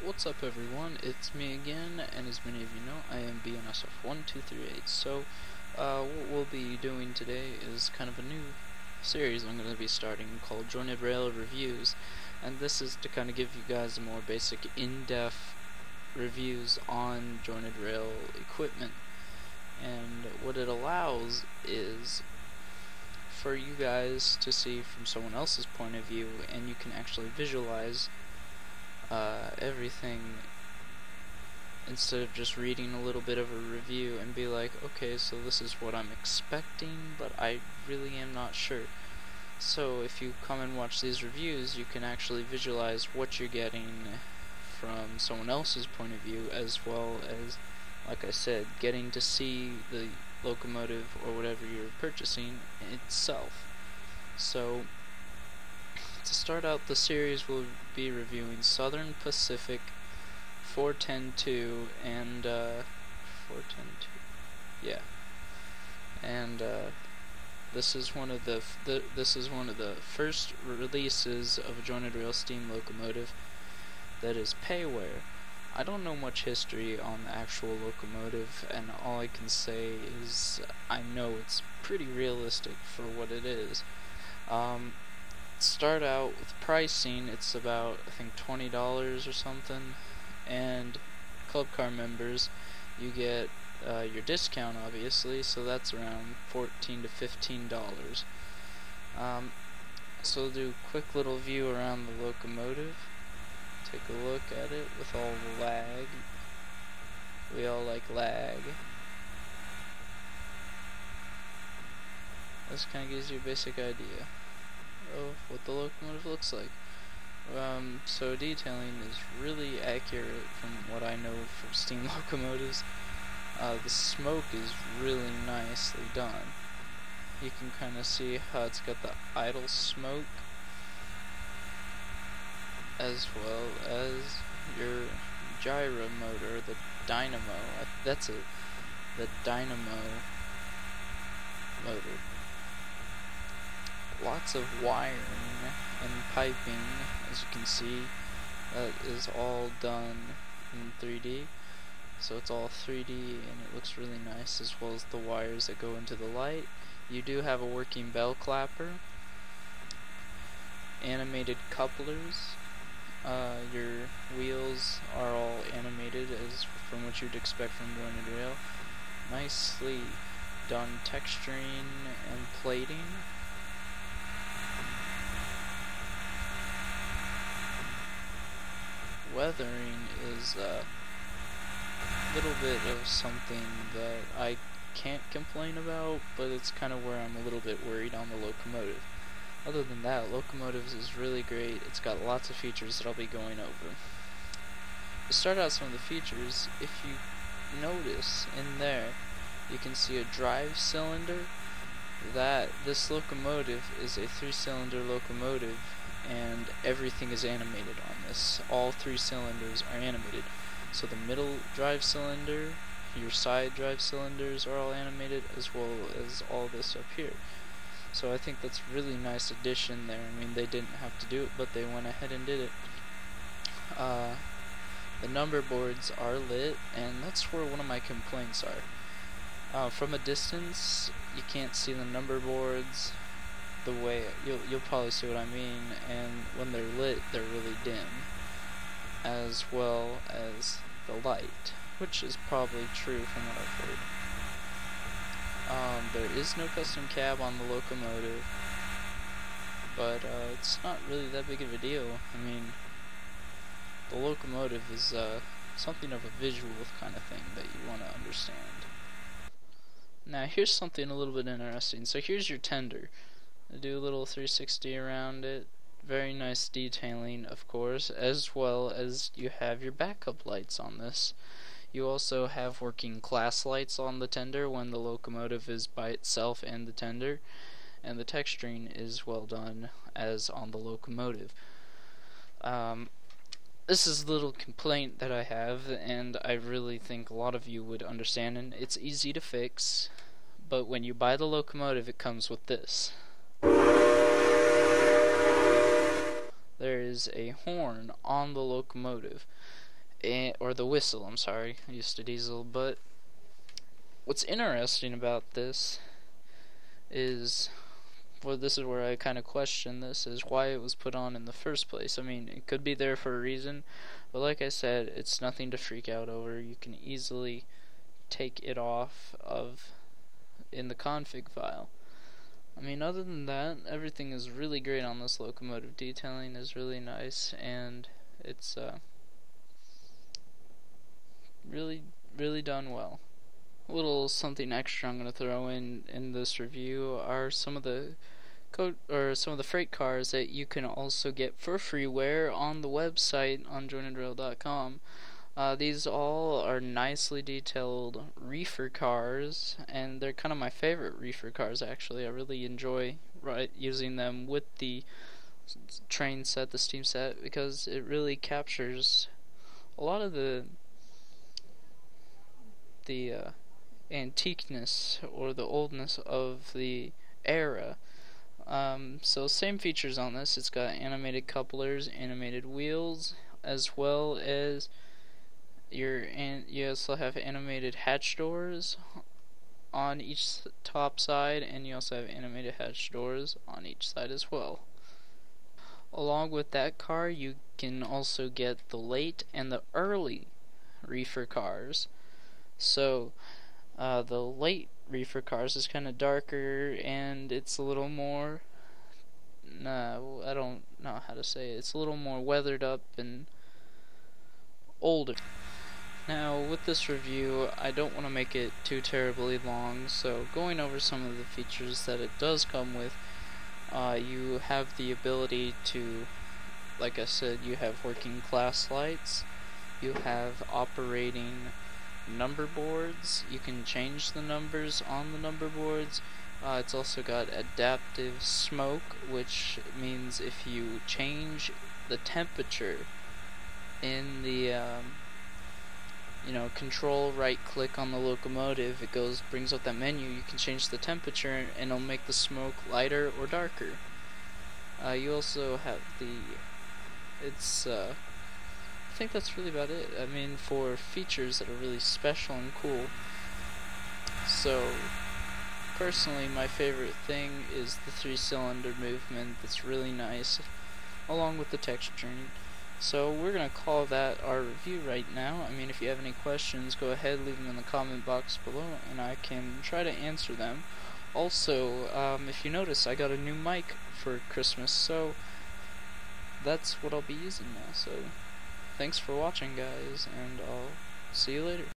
What's up everyone, it's me again, and as many of you know, I am BNSF1238. So, what we'll be doing today is kind of a new series I'm going to be starting called Jointed Rail Reviews, and this is to kind of give you guys a more basic, in-depth reviews on jointed rail equipment. And what it allows is for you guys to see from someone else's point of view, and you can actually visualize everything instead of just reading a little bit of a review and be like, okay, so this is what I'm expecting, but I really am not sure. So if you come and watch these reviews, you can actually visualize what you're getting from someone else's point of view, as well as, like I said, getting to see the locomotive or whatever you're purchasing itself. So to start out the series, we'll be reviewing Southern Pacific 410-2 and 410-2, yeah. And this is one of the first releases of a jointed rail steam locomotive that is payware. I don't know much history on the actual locomotive, and all I can say is I know it's pretty realistic for what it is. Start out with pricing, it's about I think $20 or something, and club car members, you get your discount obviously, so that's around $14 to $15. So we'll do a quick little view around the locomotive, take a look at it with all the lag. We all like lag. This kind of gives you a basic idea of what the locomotive looks like. So detailing is really accurate from what I know from steam locomotives. The smoke is really nicely done. You can kind of see how it's got the idle smoke, as well as your gyro motor, the dynamo. That's it, the dynamo motor. Lots of wiring and piping, as you can see. That is all done in 3D, so it's all 3D and it looks really nice, as well as the wires that go into the light. You do have a working bell clapper, animated couplers. Your wheels are all animated, as from what you'd expect from jointed rail. Nicely done texturing and plating. Weathering is a little bit of something that I can't complain about, but it's kind of where I'm a little bit worried on the locomotive. Other than that, locomotives is really great. It's got lots of features that I'll be going over. To start out some of the features, if you notice in there, you can see a drive cylinder. That this locomotive is a 3-cylinder locomotive, and everything is animated on this. All 3 cylinders are animated. So the middle drive cylinder, your side drive cylinders are all animated, as well as all this up here. So I think that's really nice addition there. I mean, they didn't have to do it, but they went ahead and did it. The number boards are lit, and that's where one of my complaints are. From a distance, you can't see the number boards the way you'll probably see what I mean, and when they're lit, they're really dim, as well as the light, which is probably true from what I've heard. There is no custom cab on the locomotive, but it's not really that big of a deal. I mean, the locomotive is something of a visual kind of thing that you want to understand. Now here's something a little bit interesting. So here's your tender. I do a little 360 around it. Very nice detailing, of course, as well as you have your backup lights on this. You also have working class lights on the tender when the locomotive is by itself and the tender, and the texturing is well done as on the locomotive. This is a little complaint that I have, and I really think a lot of you would understand, and it's easy to fix, but when you buy the locomotive, it comes with this. There is a horn on the locomotive, or the whistle, I'm sorry, I used a diesel. But what's interesting about this is, well, this is where I kind of question this, is why it was put on in the first place. I mean, it could be there for a reason, but like I said, it's nothing to freak out over. You can easily take it off of in the config file. I mean, other than that, everything is really great on this locomotive. Detailing is really nice, and it's really done well. A little something extra I'm going to throw in this review are some of the freight cars that you can also get for freeware on the website on jointedrail.com. These all are nicely detailed reefer cars, and they're kind of my favorite reefer cars actually. I really enjoy using them with the train set, the steam set, because it really captures a lot of the antiqueness or the oldness of the era. So same features on this. It's got animated couplers, animated wheels, as well as you also have animated hatch doors on each top side, and you also have animated hatch doors on each side as well. Along with that car, you can also get the late and the early reefer cars. So the late reefer cars is kind of darker, and it's a little more, I don't know how to say it. It's a little more weathered up and older. Now, with this review, I don't want to make it too terribly long, so going over some of the features that it does come with, you have the ability to, like I said, you have working class lights, you have operating number boards, you can change the numbers on the number boards. It's also got adaptive smoke, which means if you change the temperature in the control right click on the locomotive, it brings up that menu. You can change the temperature and it'll make the smoke lighter or darker. You also have I think that's really about it. I mean, for features that are really special and cool. So personally, my favorite thing is the 3-cylinder movement. That's really nice, along with the texturing. So we're going to call that our review right now. I mean, if you have any questions, go ahead, leave them in the comment box below, and I can try to answer them. Also, if you notice, I got a new mic for Christmas, so that's what I'll be using now. So thanks for watching, guys, and I'll see you later.